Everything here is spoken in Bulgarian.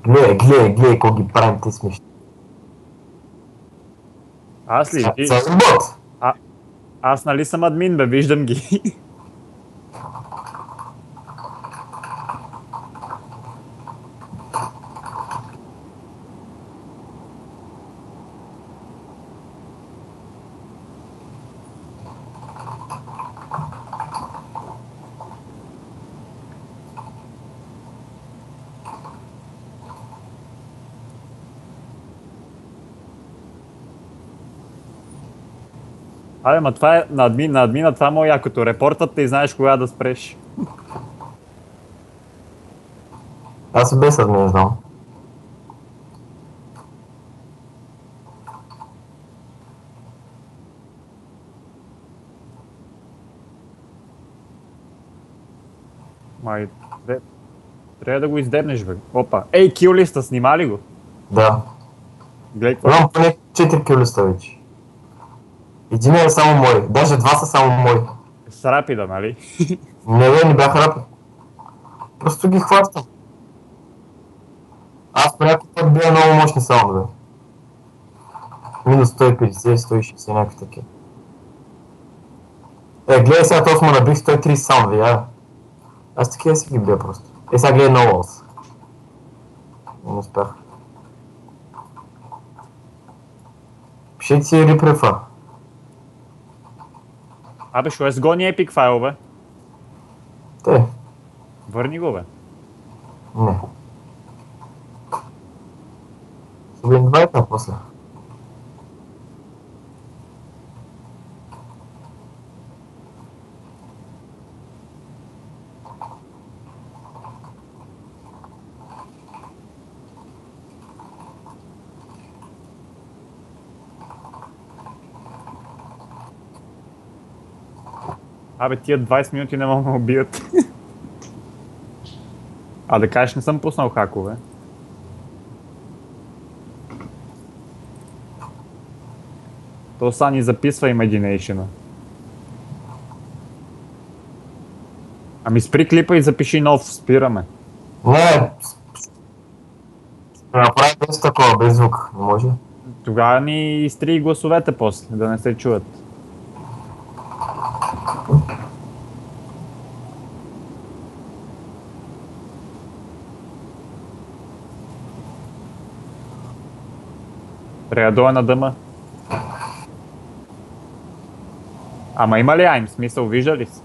Гледай, какво ги правим те смешни. Аз ли? За бот! Аз нали съм админ, бе, виждам ги. Абе, ма това е на админа, това му е якото. Репортът те и знаеш кога да спреш. Аз и без админ знам. Май, трябва да го издебнеш, бе. Опа. Ей, киллиста, снима ли го? Да. Гледай какво. Имам поне 4 килиста вече. Един е само мой, даже два са само мои. С рапида, нали? Не бяха рапи. Просто ги хващам. Аз по някакъв път бия много мощни саундове. Минус 150, 160, някакви такива. Гледай сега, толкова му набих 130 саундове, я. Аз такива си ги бия просто. Сега гледай много лос. Не успях. Пишете си репрефа. Абе, шо е сгони епик файл, бе? Те. Върни го, бе. Не. Ще го инвайтна после. Абе, тия 20 минути не могат да ме убият. А да кажеш, не съм пуснал хакове. То са ни записва Imagination-а. Ами спри клипа и запиши нов, спираме. Не. Ще направим без такова, без звук. Не може? Тогава ни изтри гласовете после, да не се чуят. Трябва да дойда на дъма. Ама има ли айм? Смисъл, вижда ли си?